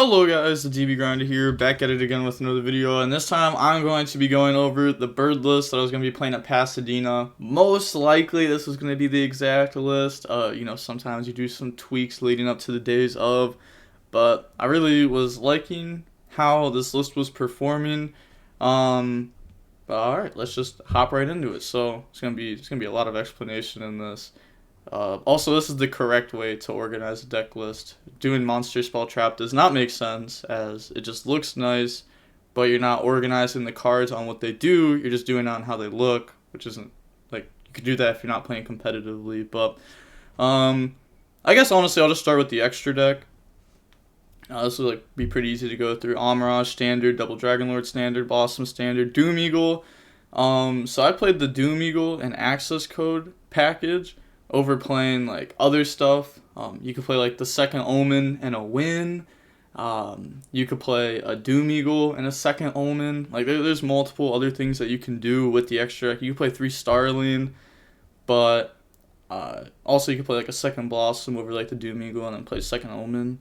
Hello guys, the DB Grinder here, back at it again with another video, and this time I'm going to be going over the bird list that I was going to be playing at Pasadena. Most likely this was going to be the exact list. Sometimes you do some tweaks leading up to the days of, but I really was liking how this list was performing. But alright, let's just hop right into it. So it's gonna be a lot of explanation in this. Also, this is the correct way to organize a deck list. Doing monster spell trap does not make sense, as it just looks nice, but you're not organizing the cards on what they do, you're just doing it on how they look, which isn't, like, you could do that if you're not playing competitively, but, I guess honestly I'll just start with the extra deck. This will be pretty easy to go through. Amirage standard, Double Dragonlord standard, Blossom standard, Doom Eagle. So I played the Doom Eagle and Access Code package over playing other stuff. You could play the Second Omen and a Win. You could play a Doom Eagle and a Second Omen. There's multiple other things that you can do with the extra deck. You can play 3 Starling, but also you could play a Second Blossom over the Doom Eagle and then play Second Omen.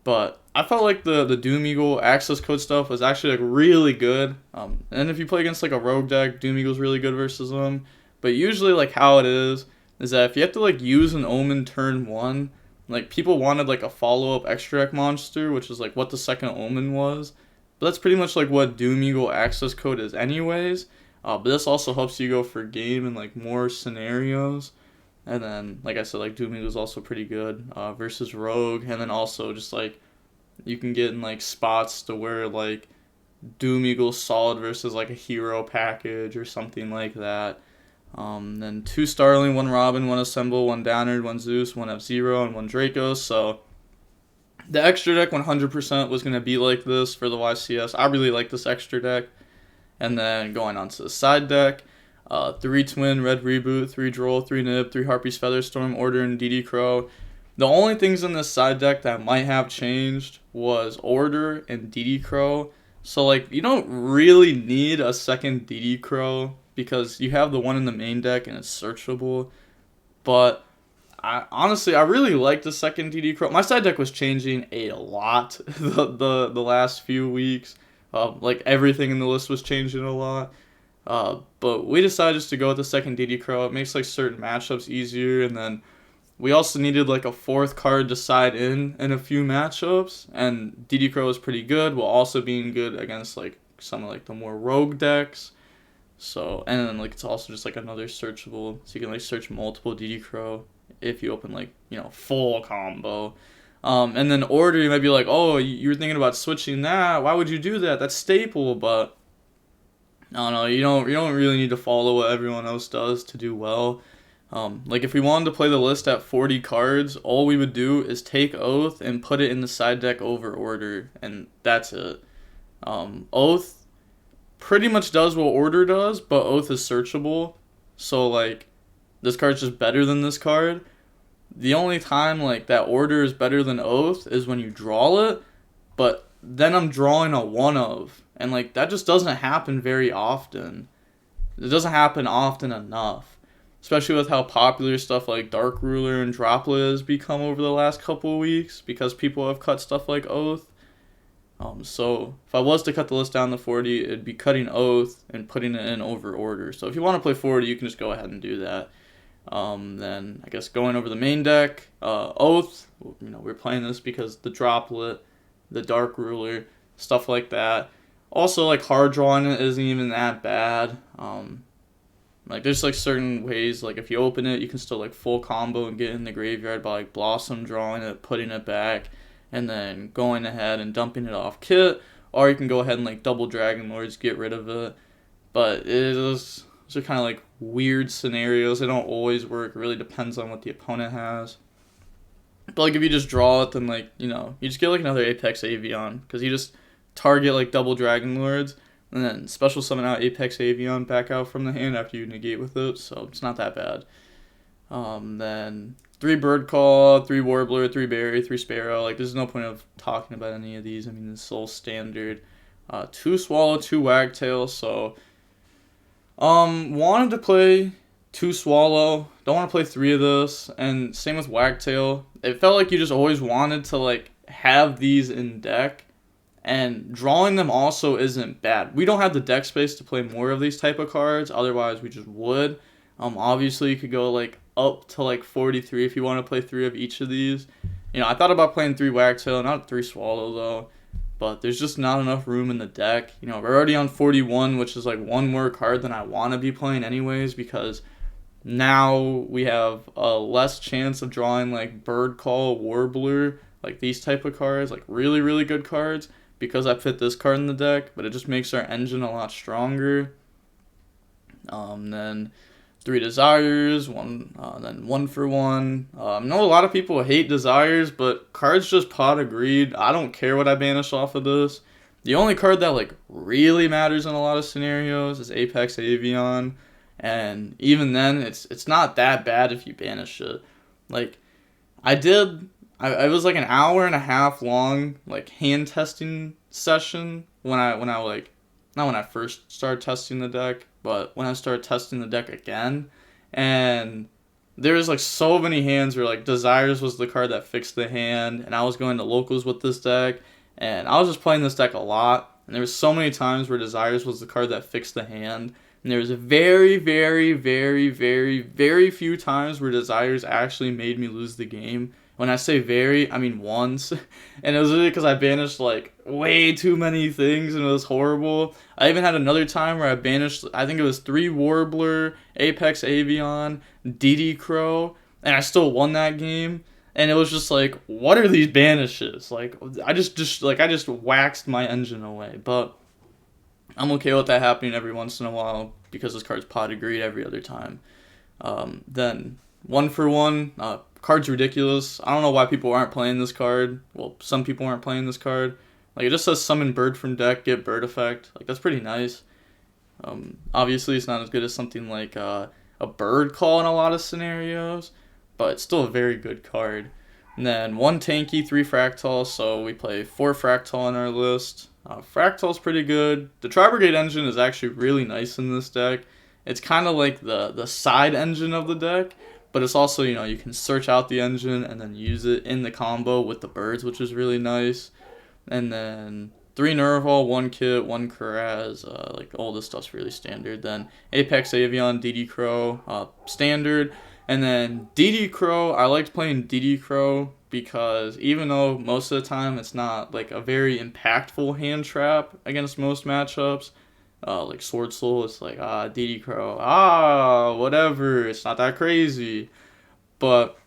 But I felt like the Doom Eagle access code stuff was actually really good. And if you play against a rogue deck, Doom Eagle's really good versus them. But usually how it is that if you have to use an Omen turn 1, people wanted a follow-up extra deck monster, which is what the Second Omen was. But that's pretty much what Doom Eagle access code is anyways. But this also helps you go for game in more scenarios. And then, like I said, Doom Eagle is also pretty good versus Rogue. And then also just, you can get in, spots to where, Doom Eagle's solid versus, a hero package or something like that. Then 2 Starling, 1 Robin, 1 Assemble, 1 Downard, 1 Zeus, 1 F-Zero, and 1 Draco. So, the extra deck 100% was going to be like this for the YCS. I really like this extra deck. And then, going on to the side deck. 3 Twin, Red Reboot, 3 Droll, 3 Nib, 3 Harpy's Featherstorm, Order, and dotKuro. The only things in this side deck that might have changed was Order and dotKuro. So, you don't really need a second dotKuro because you have the one in the main deck and it's searchable. But, honestly, I really like the second dotKuro. My side deck was changing a lot the last few weeks. Everything in the list was changing a lot. But we decided just to go with the second dotKuro. It makes certain matchups easier, and then we also needed a 4th card to side in a few matchups, and dotKuro is pretty good while also being good against some of the more rogue decks. So, and then it's also just another searchable, so you can search multiple dotKuro if you open full combo. And then Order, you might be oh, you were thinking about switching that, why would you do that? That's staple. But I don't know, you don't really need to follow what everyone else does to do well. If we wanted to play the list at 40 cards, all we would do is take Oath and put it in the side deck over Order, and that's it. Oath pretty much does what Order does, but Oath is searchable, so this card's just better than this card. The only time that Order is better than Oath is when you draw it, but then I'm drawing a 1-of. And, that just doesn't happen very often. It doesn't happen often enough. Especially with how popular stuff like Dark Ruler and Droplet has become over the last couple of weeks. Because people have cut stuff like Oath. So, if I was to cut the list down to 40, it'd be cutting Oath and putting it in over Order. So, if you want to play 40, you can just go ahead and do that. Then, I guess going over the main deck. Oath, we're playing this because the Droplet, the Dark Ruler, stuff like that. Also, hard drawing it isn't even that bad. There's certain ways, if you open it, you can still full combo and get in the graveyard by Blossom drawing it, putting it back, and then going ahead and dumping it off kit. Or you can go ahead and Double Dragonlords, get rid of it. But those are kind of weird scenarios. They don't always work. It really depends on what the opponent has. But if you just draw it, then you just get another Apex Avion, because you just target Double Dragonlords, and then special summon out Apex Avion back out from the hand after you negate with it, so it's not that bad. Then 3 Bird Call, 3 Warbler, 3 Berry, 3 Sparrow. There's no point of talking about any of these. I mean, this is all standard. 2 Swallow, 2 Wagtail, so wanted to play 2 Swallow, don't want to play 3 of this, and same with Wagtail. It felt like you just always wanted to have these in deck, and drawing them also isn't bad. We don't have the deck space to play more of these type of cards, otherwise we just would. Obviously you could go like up to like 43 if you want to play 3 of each of these. You know, I thought about playing 3 Waxtail, not 3 Swallow though, but there's just not enough room in the deck. You know, we're already on 41, which is like one more card than I want to be playing anyways, because now we have a less chance of drawing like Bird Call, Warbler, like these type of cards, like really, really good cards, because I fit this card in the deck, but it just makes our engine a lot stronger. Then 3 Desires, then 1 for 1. I know a lot of people hate Desires, but cards just pot of greed. I don't care what I banish off of this. The only card that like really matters in a lot of scenarios is Apex Avian, and even then, it's not that bad if you banish it. Like, I was like an hour and a half long like hand testing session when I like, not when I first started testing the deck, but when I started testing the deck again, and there was like so many hands where like Desires was the card that fixed the hand, and I was going to locals with this deck, and I was just playing this deck a lot, and there was so many times where Desires was the card that fixed the hand, and there was very, very, very, very, very few times where Desires actually made me lose the game. When I say very, I mean once. And it was really because I banished like way too many things and it was horrible. I even had another time where I banished, I think it was 3 Warbler, Apex Avian, dotKuro, and I still won that game. And it was just like, what are these banishes? Like, I just waxed my engine away. But I'm okay with that happening every once in a while because this card's pot of greed every other time. Then 1 for 1. Card's ridiculous. I don't know why people aren't playing this card. Well, some people aren't playing this card. Like, it just says summon bird from deck, get bird effect. Like, that's pretty nice. Obviously, it's not as good as something like a bird call in a lot of scenarios, but it's still a very good card. And then 1 tanky, 3 fractal, so we play 4 fractal on our list. Fractal's pretty good. The Tri-Brigade engine is actually really nice in this deck. It's kind of like the side engine of the deck, but it's also, you know, you can search out the engine and then use it in the combo with the birds, which is really nice. And then 3 Nerval, 1 Kit, 1 Karaz, like all this stuff's really standard. Then Apex Avian, dotKuro, standard. And then dotKuro, I liked playing dotKuro because even though most of the time it's not like a very impactful hand trap against most matchups, like Sword Soul, it's like, dotKuro, whatever, it's not that crazy. But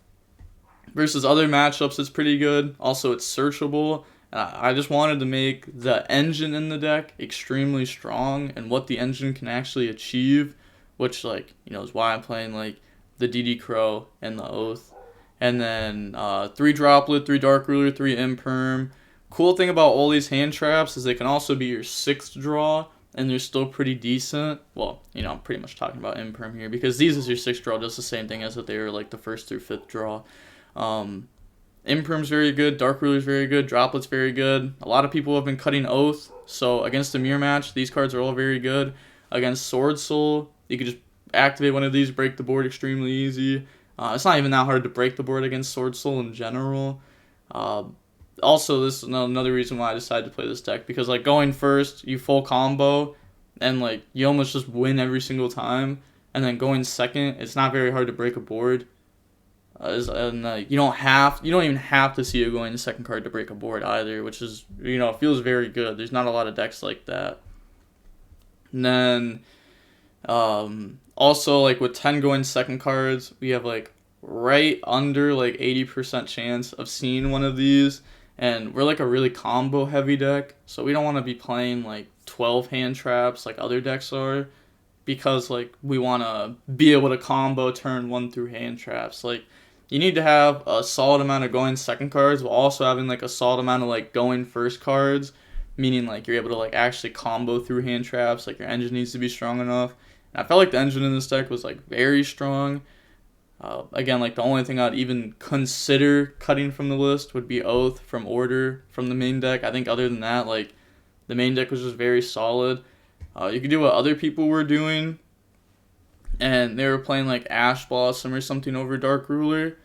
versus other matchups, it's pretty good. Also, it's searchable. I just wanted to make the engine in the deck extremely strong and what the engine can actually achieve, which, like, you know, is why I'm playing, like, the dotKuro and the Oath. And then 3 Droplet, 3 Dark Ruler, 3 Imperm. Cool thing about all these hand traps is they can also be your 6th draw, and they're still pretty decent. Well, you know, I'm pretty much talking about Imperm here, because these is your 6th draw, just the same thing as if they were, like, the 1st through 5th draw. Imperm's very good, Dark Ruler's very good, Droplet's very good. A lot of people have been cutting Oath, so against a mirror match, these cards are all very good. Against Sword Soul, you could just activate one of these, break the board extremely easy. It's not even that hard to break the board against Sword Soul in general. Also, this is another reason why I decided to play this deck, because, like, going first, you full combo, and, like, you almost just win every single time. And then going second, it's not very hard to break a board. And you don't even have to see a going second card to break a board either, which is, you know, feels very good. There's not a lot of decks like that. And then, also, like, with 10 going second cards, we have, like, right under, like, 80% chance of seeing one of these. And we're, like, a really combo heavy deck, so we don't want to be playing, like, 12 hand traps like other decks are, because, like, we want to be able to combo turn 1 through hand traps. Like, you need to have a solid amount of going second cards while also having, like, a solid amount of, like, going first cards, meaning, like, you're able to, like, actually combo through hand traps. Like, your engine needs to be strong enough. And I felt like the engine in this deck was, like, very strong. Again, like, the only thing I'd even consider cutting from the list would be Oath from Order from the main deck. I think other than that, like, the main deck was just very solid. You could do what other people were doing, and they were playing, like, Ash Blossom or something over Dark Ruler.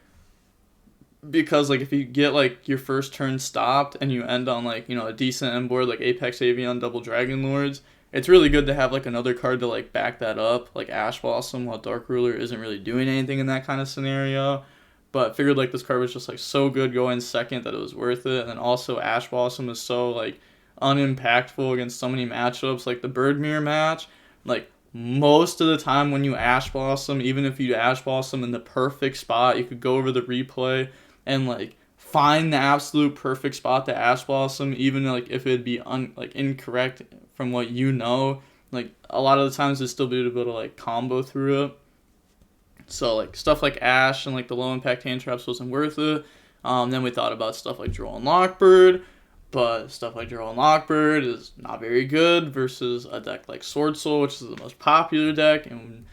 because like if you get like your first turn stopped and you end on like, you know, a decent end board like Apex Avian double Dragon Lords, it's really good to have like another card to like back that up, like Ash Blossom, while Dark Ruler isn't really doing anything in that kind of scenario. But figured like this card was just like so good going second that it was worth it. And then also Ash Blossom is so like unimpactful against so many matchups, like the Bird Mirror match. Like most of the time when you Ash Blossom, even if you Ash Blossom in the perfect spot, you could go over the replay and like find the absolute perfect spot to Ash Blossom, even like if it'd be incorrect from what you know. Like a lot of the times it'd still be able to like combo through it. So like stuff like Ash and like the low impact hand traps wasn't worth it. Then we thought about stuff like Droll and Lockbird, but stuff like Droll and Lockbird is not very good versus a deck like Sword Soul, which is the most popular deck. And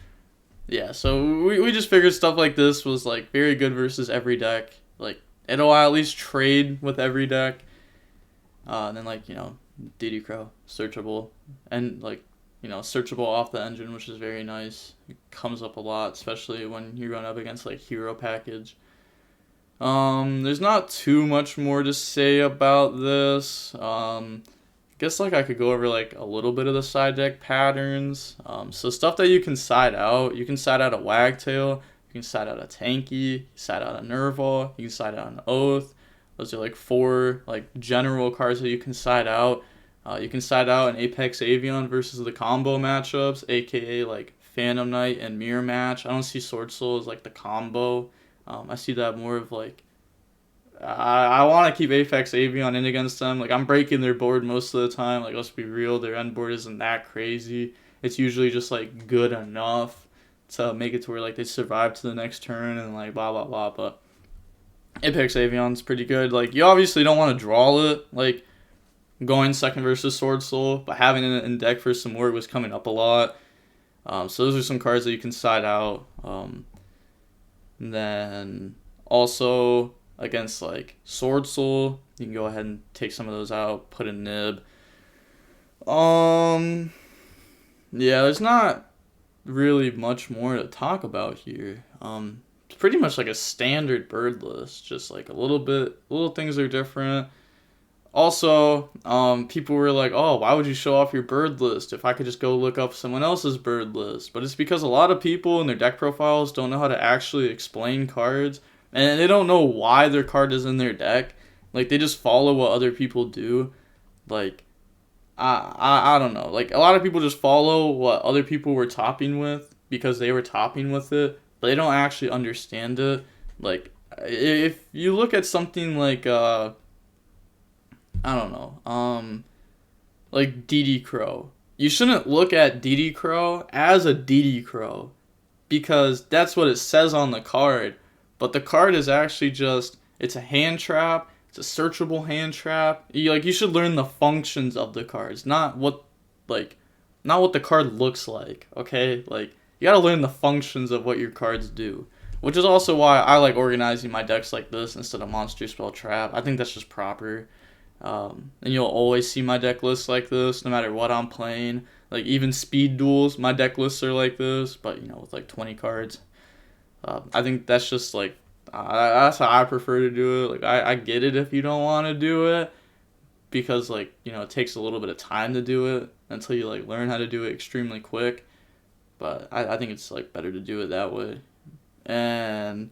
yeah, so we just figured stuff like this was like very good versus every deck. Like it'll at least trade with every deck. And then like, you know, dotKuro, searchable, and like, you know, searchable off the engine, which is very nice. It comes up a lot, especially when you run up against like hero package. There's not too much more to say about this. Guess like I could go over like a little bit of the side deck patterns. So stuff that you can side out. You can side out a Wagtail. You can side out a Tanky. You can side out a Nerval. You can side out an Oath. Those are like 4 like general cards that you can side out. You can side out an Apex Avian versus the combo matchups, aka like Phantom Knight and Mirror Match. I don't see Sword Soul as like the combo. I see that more of like, I want to keep Apex Avian in against them. Like I'm breaking their board most of the time. Like let's be real, their end board isn't that crazy. It's usually just like good enough to make it to where like they survive to the next turn and like blah blah blah. But Apex Avian's pretty good. Like you obviously don't want to draw it. Like going second versus Sword Soul, but having it in deck for some more was coming up a lot. So those are some cards that you can side out. Then also against like Sword Soul, you can go ahead and take some of those out, put a nib. Yeah, there's not really much more to talk about here. It's pretty much like a standard bird list, just like little things are different. Also, people were like, oh, why would you show off your bird list if I could just go look up someone else's bird list? But it's because a lot of people in their deck profiles don't know how to actually explain cards, and they don't know why their card is in their deck. Like, they just follow what other people do. Like, I don't know. Like, a lot of people just follow what other people were topping with because they were topping with it, but they don't actually understand it. Like, if you look at something like, I don't know, like dotKuro. You shouldn't look at dotKuro as a dotKuro because that's what it says on the card. But the card is actually just, it's a hand trap, it's a searchable hand trap. You should learn the functions of the cards, not what the card looks like, okay? Like, you gotta learn the functions of what your cards do. Which is also why I like organizing my decks like this instead of Monster Spell Trap. I think that's just proper. And you'll always see my deck lists like this no matter what I'm playing. Like even speed duels, my deck lists are like this, but you know, with like 20 cards. I think that's just like that's how I prefer to do it. Like I get it if you don't want to do it because like, you know, it takes a little bit of time to do it until you like learn how to do it extremely quick. But I think it's like better to do it that way. And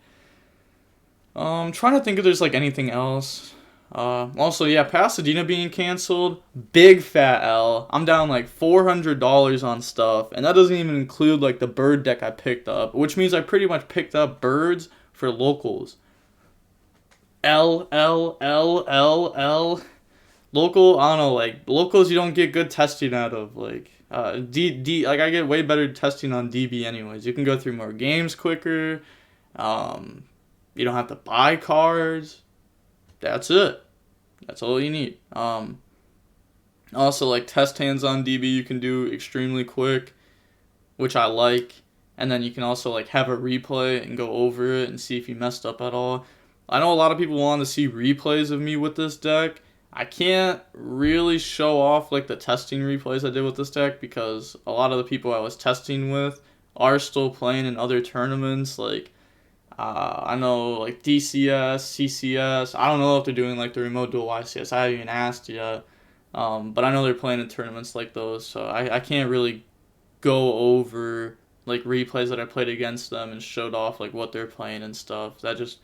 I'm trying to think if there's like anything else. Also, yeah, Pasadena being canceled, big fat L. I'm down like $400 on stuff, and that doesn't even include like the bird deck I picked up, which means I pretty much picked up birds for locals. L. Local, I don't know, like locals you don't get good testing out of. Like like I get way better testing on DB anyways. You can go through more games quicker. You don't have to buy cards. That's it. That's all you need. Also, like, test hands on DB you can do extremely quick, which I like. And then you can also, like, have a replay and go over it and see if you messed up at all. I know a lot of people want to see replays of me with this deck. I can't really show off, like, the testing replays I did with this deck because a lot of the people I was testing with are still playing in other tournaments, like, I know like DCS, CCS. I don't know if they're doing like the remote duel YCS. I haven't even asked yet. But I know they're playing in tournaments like those, so I can't really go over like replays that I played against them and showed off like what they're playing and stuff. That just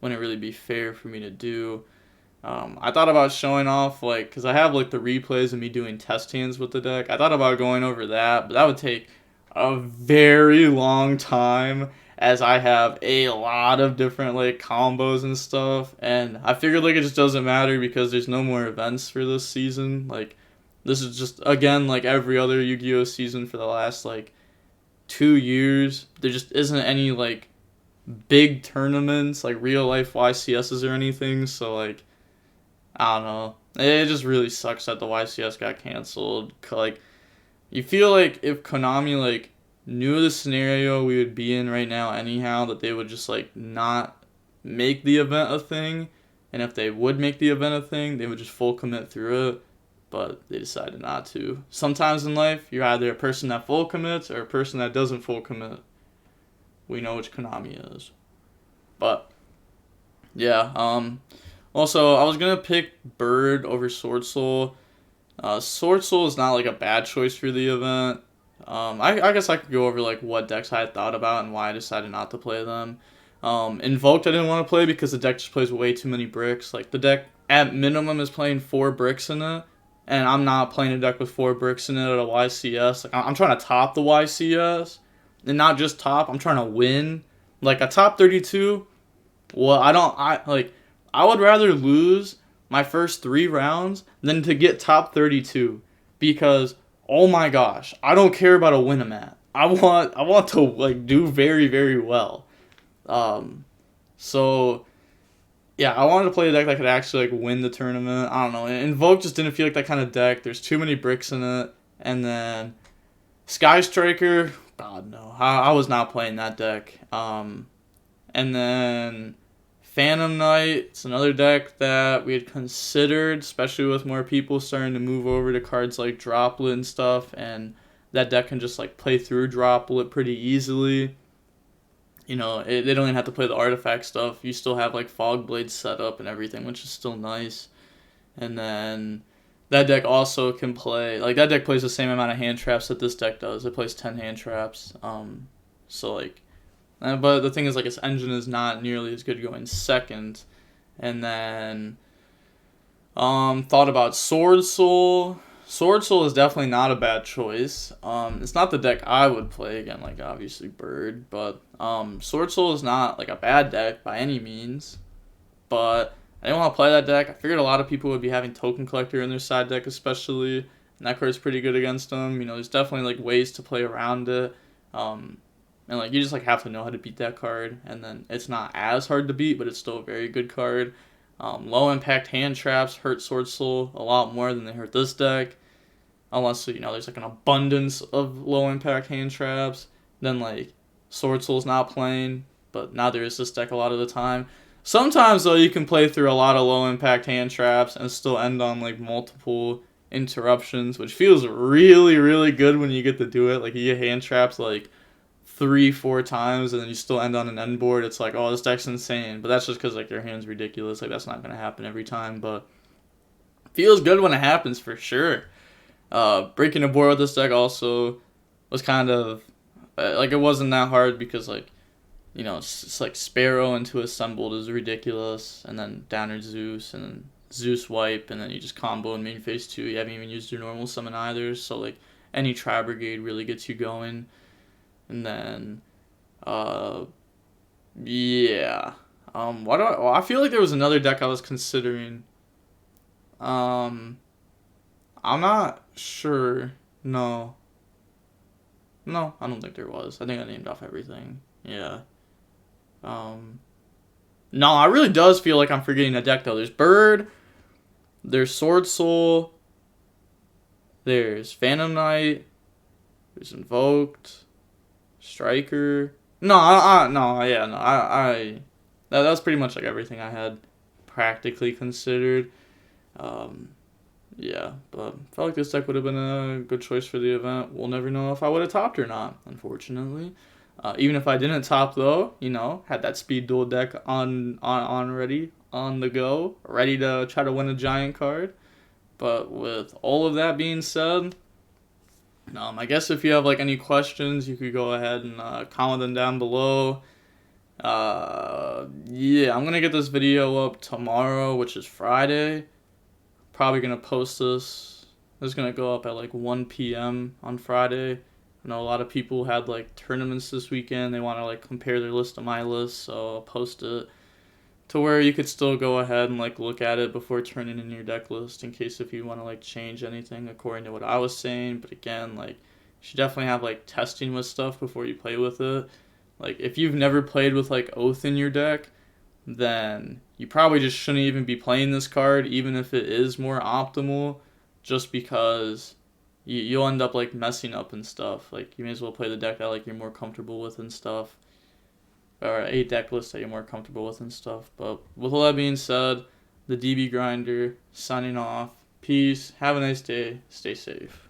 wouldn't really be fair for me to do. I thought about showing off like, because I have like the replays of me doing test hands with the deck. I thought about going over that, but that would take a very long time, as I have a lot of different like combos and stuff, and I figured like it just doesn't matter because there's no more events for this season. Like, this is just, again, like every other Yu-Gi-Oh season for the last like 2 years, there just isn't any like big tournaments, like real life YCSs or anything, so like, I don't know. It just really sucks that the YCS got canceled. Like, you feel like if Konami like knew the scenario we would be in right now anyhow, that they would just like not make the event a thing, and if they would make the event a thing, they would just full commit through it. But they decided not to. Sometimes in life, you're either a person that full commits or a person that doesn't full commit. We know which Konami is. But yeah, also, I was gonna pick Bird over Sword Soul. Sword Soul is not like a bad choice for the event. I guess I could go over like what decks I had thought about and why I decided not to play them. Invoked I didn't want to play because the deck just plays way too many bricks. Like, the deck at minimum is playing 4 bricks in it, and I'm not playing a deck with 4 bricks in it at a YCS. Like, I'm trying to top the YCS, and not just top. I'm trying to win. Like, a top 32. Well, I would rather lose my first 3 rounds than to get top 32, because oh my gosh, I don't care about a win-a-mat. I want to like do very, very well. So yeah, I wanted to play a deck that could actually like win the tournament. I don't know. Invoke just didn't feel like that kind of deck. There's too many bricks in it. And then Sky Striker, God no, I was not playing that deck. And then Phantom Knight, it's another deck that we had considered, especially with more people starting to move over to cards like Droplet and stuff, and that deck can just like play through Droplet pretty easily. You know, they don't even have to play the artifact stuff. You still have like Fog Blades set up and everything, which is still nice. And then that deck also can play, like, that deck plays the same amount of hand traps that this deck does. It plays 10 hand traps. So like, but the thing is, like, its engine is not nearly as good going second. And then, thought about Sword Soul. Sword Soul is definitely not a bad choice. It's not the deck I would play, again, like, obviously Bird, but, Sword Soul is not, like, a bad deck by any means. But I didn't want to play that deck. I figured a lot of people would be having Token Collector in their side deck, especially, and that card's pretty good against them. You know, there's definitely, like, ways to play around it. And, like, you just, like, have to know how to beat that card. And then it's not as hard to beat, but it's still a very good card. Low-impact hand traps hurt Sword Soul a lot more than they hurt this deck. Unless, you know, there's, like, an abundance of low-impact hand traps. Then, like, Sword Soul's not playing, but now there is this deck a lot of the time. Sometimes, though, you can play through a lot of low-impact hand traps and still end on, like, multiple interruptions, which feels really, really good when you get to do it. Like, you get hand traps, like, 3-4 times, and then you still end on an end board. It's like, oh, this deck's insane. But that's just because, like, your hand's ridiculous. Like, that's not going to happen every time, but feels good when it happens, for sure. Breaking a board with this deck also was kind of, like, it wasn't that hard because, like, you know, it's like Sparrow into Assembled is ridiculous, and then Downer Zeus, and then Zeus wipe, and then you just combo in main phase 2. You haven't even used your normal summon either, so, like, any Tri Brigade really gets you going. And then, yeah. I feel like there was another deck I was considering. I'm not sure. No, I don't think there was. I think I named off everything. Yeah. No, it really does feel like I'm forgetting a deck, though. There's Bird, there's Sword Soul, there's Phantom Knight, there's Invoked, Striker. That's pretty much like everything I had practically considered. Yeah, but I felt like this deck would have been a good choice for the event. We'll never know if I would have topped or not, unfortunately. Even if I didn't top though, you know, had that speed dual deck on ready, on the go, ready to try to win a giant card. But with all of that being said, I guess if you have like any questions, you could go ahead and comment them down below. Yeah, I'm gonna get this video up tomorrow, which is Friday. Probably gonna post this. It's gonna go up at like 1 p.m. on Friday. I know a lot of people had like tournaments this weekend. They want to like compare their list to my list, so I'll post it to where you could still go ahead and like look at it before turning in your deck list in case if you want to like change anything according to what I was saying. But again, like, you should definitely have like testing with stuff before you play with it. Like, if you've never played with like Oath in your deck, then you probably just shouldn't even be playing this card, even if it is more optimal, just because you'll end up like messing up and stuff. Like, you may as well play the deck that like you're more comfortable with and stuff, or a deck list that you're more comfortable with and stuff. But with all that being said, the DB Grinder signing off. Peace. Have a nice day. Stay safe.